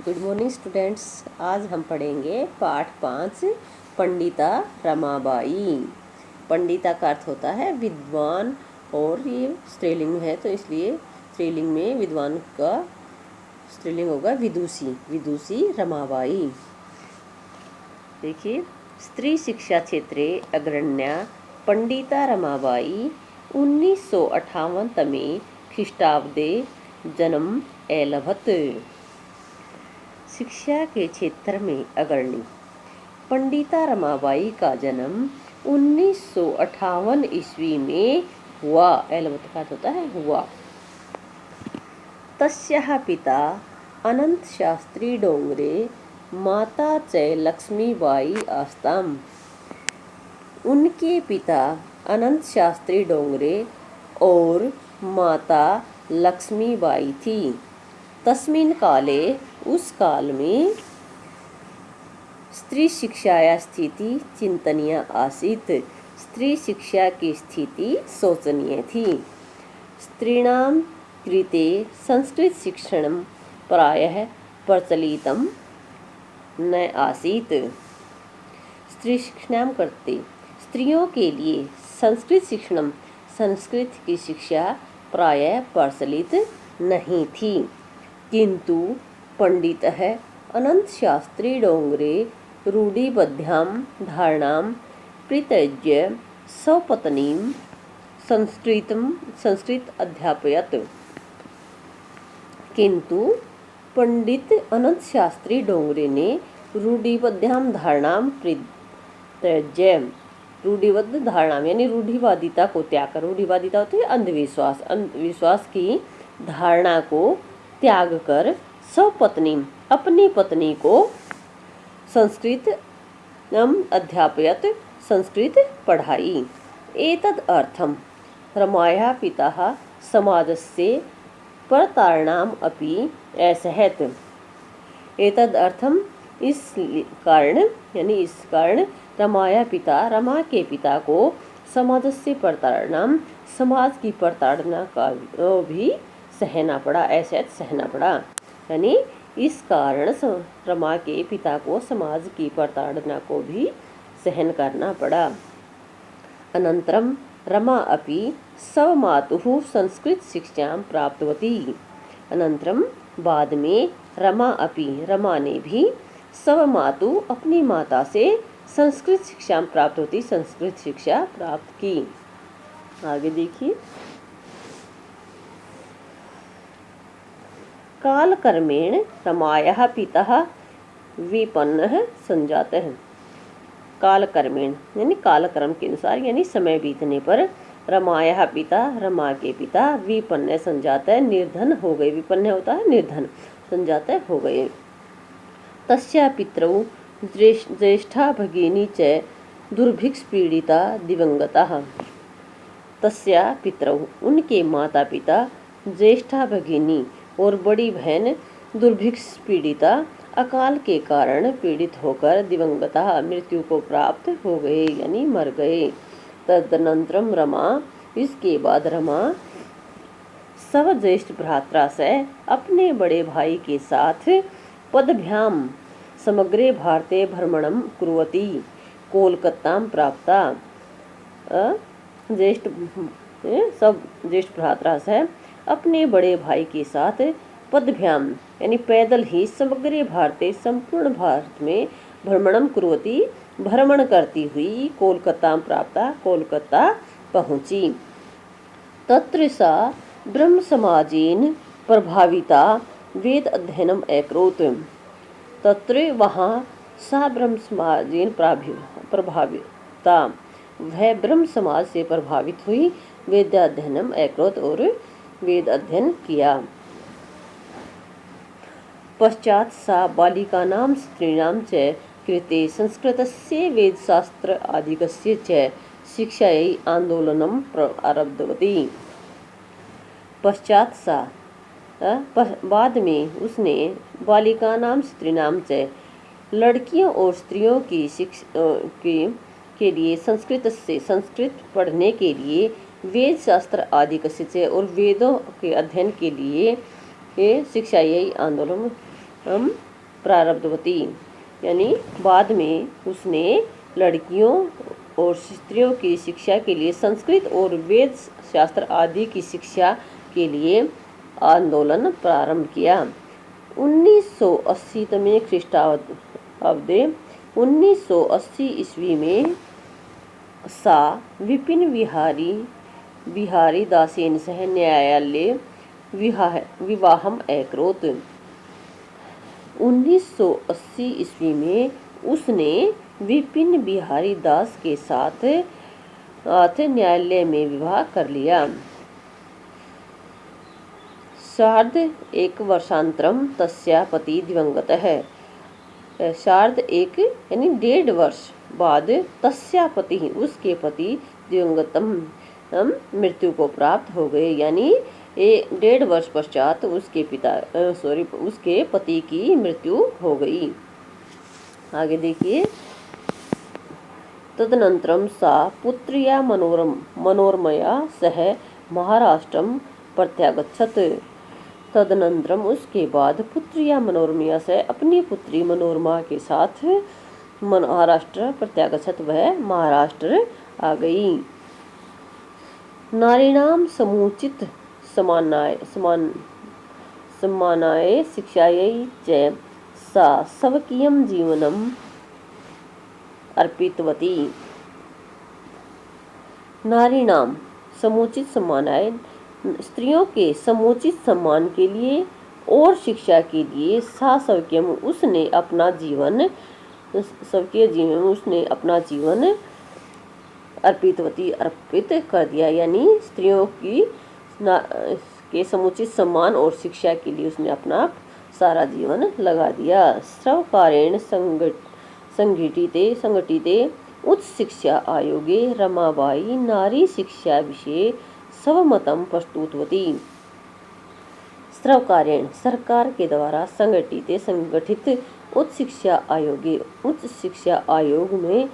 Good morning students. आज हम पढ़ेंगे पाठ 5 पंडिता रमाबाई। पंडिता का अर्थ होता है विद्वान और ये स्त्रीलिंग है, तो इसलिए स्त्रीलिंग में विद्वान का स्त्रीलिंग होगा विदुषी। विदुषी रमाबाई। देखिए, स्त्री शिक्षा क्षेत्रे अग्रण्या पंडिता रमाबाई 1958 तमे ख्रीष्टाब्दे जन्म एलभत। शिक्षा के क्षेत्र में अग्रणी पंडिता रमाबाई का जन्म 1958 ईस्वी में हुआ। एलभत का होता है हुआ। तस्याः पिता अनंत शास्त्री डोंगरे, माता च लक्ष्मीबाई आस्ताम। उनके पिता अनंत शास्त्री डोंगरे और माता लक्ष्मीबाई थी। तस्मिन् काले, उस काल में, स्त्री शिक्षाया स्थिति चिंतनीय आसीत्। स्त्री शिक्षा की स्थिति शोचनीय थी। स्त्रीणां कृते संस्कृत शिक्षणं प्रायः प्रचलितं न आसीत्। स्त्री शिक्षां करते स्त्रियों के लिए संस्कृत शिक्षणम, संस्कृत की शिक्षा प्रायः प्रचलित नहीं थी। किंतु पंडितः अनंत शास्त्री डोंगरे रूढ़िबद्धां धारणां परित्यज्य स्वपत्नीं संस्कृत अध्यापयत्। किंतु पंडित अनंत शास्त्री डोंगरे ने रूढ़िबद्धां धारणां परित्यज्य, रूढ़िबद्ध धारणा यानी रूढ़िवादिता को त्याग कर, रूढ़िवादिता होती है अंधविश्वास, अंधविश्वास की धारणा को त्याग कर स्वपत्नी, अपनी पत्नी को संस्कृत अध्यापयत, संस्कृत पढ़ाई। एतद् अर्थम रमायाः पिता समाजस्य प्रतारणाम् अपि असहत। एतद् अर्थम, इस कारण यानी इस कारण रमाया पिता, रमा के पिता को समाजस्य प्रतारणाम, समाज की प्रताड़ना का भी सहना पड़ा, ऐसे सहना पड़ा। यानी इस कारण रमा के पिता को समाज की प्रताड़ना को भी सहन करना पड़ा। अनंतरम रमा अपि स्वमातुः संस्कृत शिक्षां प्राप्तवती। अनंतरम बाद में रमा अपि, रमा ने भी स्वमातु, अपनी माता से संस्कृत शिक्षा प्राप्त होती, संस्कृत शिक्षा प्राप्त की। आगे देखिए, कालक्रमेण रमायाः पिता विपन्नः संजातः। कालक्रमेण यानी कालक्रम के अनुसार, यानी समय बीतने पर रमायाः पिता, रमा के पिता विपन्न संजातः, निर्धन हो गए। विपन्न होता है निर्धन, संजातः हो गए। तस्या पितरौ ज्येष्ठा भगिनी च दुर्भिक्ष पीड़िता दिवंगता। तस्या पितरौ, उनके माता पिता, ज्येष्ठा भगिनी और बड़ी बहन दुर्भिक्ष पीड़िता, अकाल के कारण पीड़ित होकर दिवंगता, मृत्यु को प्राप्त हो गए यानी मर गए। तदनंतरम रमा, इसके बाद रमा स्वज्येष्ठ भ्रात्रा से, अपने बड़े भाई के साथ, पदभ्याम समग्रे भारते भ्रमणं कुर्वती, कोलकाता प्राप्ता। ज्येष्ठ सब ज्येष्ठ भ्रात्रा से अपने बड़े भाई के साथ पदभ्याम यानी पैदल ही समग्र भारते, संपूर्ण भारत में, भ्रमणम कुर्वती, भ्रमण करती हुई, कोलकाता प्राप्ता, कोलकाता पहुंची। तत्र सा ब्रह्म समाजेन प्रभाविता वेद अध्ययनम अकरोत्। तत्र वहाँ सा ब्रह्म समाजेन प्रभाविता, वह ब्रह्म समाज से प्रभावित हुई, वेदाध्ययनम अकरोत्, और वेद अध्ययन किया। पश्चात् सा बालिकानां स्त्रीणां च कृते संस्कृतस्य वेदशास्त्र आदिकस्य च शिक्षायै आंदोलनं आरब्धवती। पश्चात् सा, बाद में उसने, बालिकानां स्त्रीणां च, लड़कियों और स्त्रियों की शिक्षा के लिए संस्कृत पढ़ने के लिए, वेद शास्त्र आदि कस्य, और वेदों के अध्ययन के लिए शिक्षा यही आंदोलन प्रारब्धवती, यानी बाद में उसने लड़कियों और स्त्रियों की शिक्षा के लिए संस्कृत और वेद शास्त्र आदि की शिक्षा के लिए आंदोलन प्रारंभ किया। 1980 में ख्रीष्टाब्द 1980 ईस्वी में सा विपिन बिहारी दासेन सह न्यायालय विवाहम अकरोत्। 1980 ईस्वी में उसने विपिन बिहारी दास के साथ न्यायालय में विवाह कर लिया। सार्ध एक वर्षांतरम तस्या पति दिवंगत है। सार्ध एक यानी 1.5 वर्ष बाद तस्या पति उसके पति दिवंगतम मृत्यु को प्राप्त हो गए, यानी 1.5 वर्ष पश्चात उसके पति की मृत्यु हो गई। आगे देखिए, तदनंतरम सा पुत्र्या मनोरमया सह महाराष्ट्रम प्रत्यागच्छत। तदनंतरम उसके बाद पुत्र्या मनोरमया से अपनी पुत्री मनोरमा के साथ महाराष्ट्र प्रत्यागच्छत, वह महाराष्ट्र आ गई। नारीणाम समुचित सम्मानाय शिक्षायै च सा स्वकीयं जीवनम अर्पितवती। नारीणाम समुचित सम्मानाय, स्त्रियों के समुचित सम्मान के लिए और शिक्षा के लिए सा स्वकीयम उसने अपना जीवन अर्पित कर दिया, यानी स्त्रियों के समुचित सम्मान और शिक्षा के लिए उसने अपना सारा जीवन लगा दिया। सर्वकारेण संगठिते उच्च शिक्षा आयोगे रमाबाई नारी शिक्षा विषये स्वमतं प्रस्तुतवती। सर्वकारेण सरकार के द्वारा संगठित उच्च शिक्षा आयोग में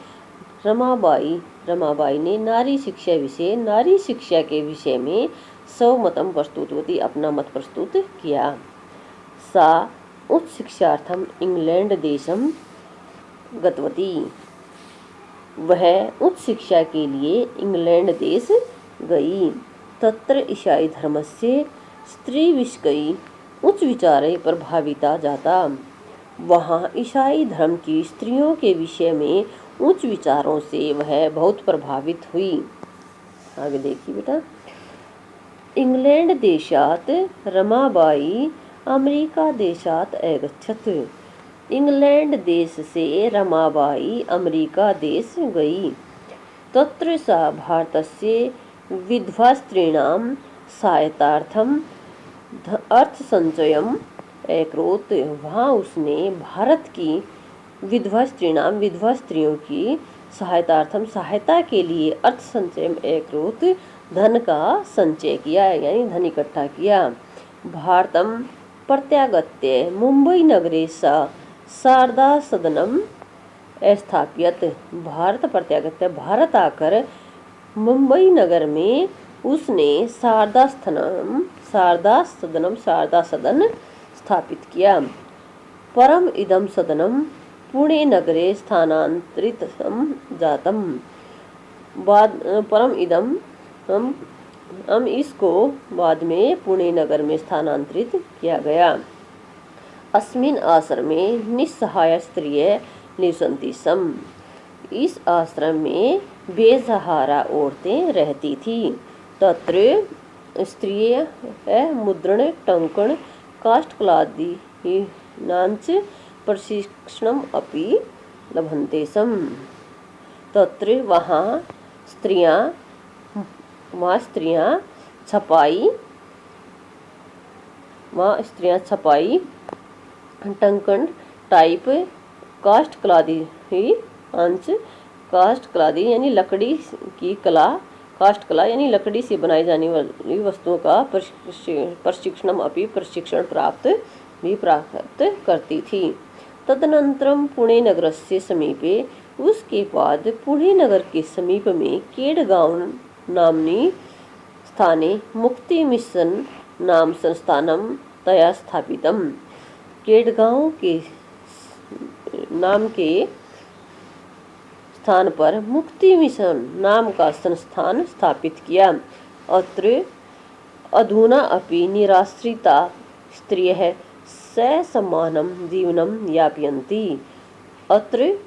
रमाबाई ने नारी शिक्षा के विषय में स्वमतं प्रस्तुतवती अपना मत प्रस्तुत किया। सा उच्च शिक्षार्थम इंग्लैंड देशम गतवती, वह उच्च शिक्षा के लिए इंग्लैंड देश गई। तत्र ईसाई धर्मस्य स्त्री विषयी उच्च विचारे प्रभाविता जाता, वहाँ ईसाई धर्म की स्त्रियों के विषय में उच्च विचारों से वह बहुत प्रभावित हुई। आगे देखिए बेटा, इंग्लैंड देशात रमाबाई अमेरिका देशात अगच्छत। इंग्लैंड देश से रमाबाई अमेरिका देश गई। तत्र सा भारतस्य विधवास्त्रीणां सहायतार्थम अर्थसंचयम् अकरोत्। वहाँ उसने भारत की विधवा स्त्रियों की सहायता के लिए अर्थसंचयम् अकरोत् धन का संचय किया, यानी धन इकट्ठा किया। भारतम प्रत्यागत्य मुंबई नगरे सा शारदा सदनम स्थापित। भारत आकर मुंबई नगर में उसने शारदा सदन स्थापित किया। परम इदम सदनम पुणे नगरे स्थानांतरितम जातम। इसको बाद में पुणे नगर में स्थानांतरित किया गया। अस्मिन् आश्रमे निस्सहाय स्त्रिय निवसन्ति सम। इस आश्रम में बेसहारा औरतें रहती थी। तत्र स्त्रिय मुद्रण टंकण काष्ठकलादीनांच प्रशिक्षणम् अपि लभन्ते सम। तत्र वहाँ स्त्रियाँ छपाई टंकण टाइप काष्ठकलादी यानी लकड़ी की कला, काष्ठकला यानी लकड़ी से बनाई जाने वाली वस्तुओं का प्रशिक्षण प्राप्त करती थी। तदनंतरम पुणे नगरस्य समीपे, उसके बाद पुणे नगर के समीप में केडगांव नामनी स्थाने मुक्ति मिशन नाम संस्थानम तया स्थापितम। केडगांव के नाम के स्थान पर मुक्ति मिशन नाम का संस्थान स्थापित किया। अत्र अधुना अपि निराश्रिता स्त्रियः ससमानं जीवनं यापयन्ति। अत्र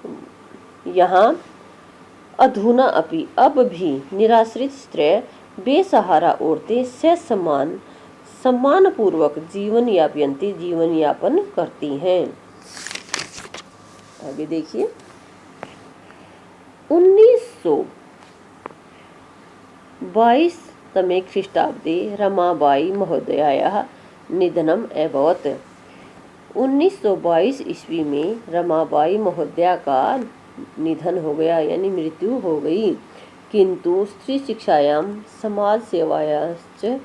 यहाँ अधुना अपि अब भी निराश्रित स्त्रियाँ बेसहारा औरतें ससमान सम्मान पूर्वक जीवन यापन करती हैं। आगे देखिए 1922 तमे ख्रीष्टाब्दे रमाबाई महोदयायाः निधनम् अभवत्। 1922 ईस्वी में रमाबाई महोदया का निधन हो गया यानी मृत्यु हो गई। किंतु स्त्री शिक्षायां समाज सेवायाश्च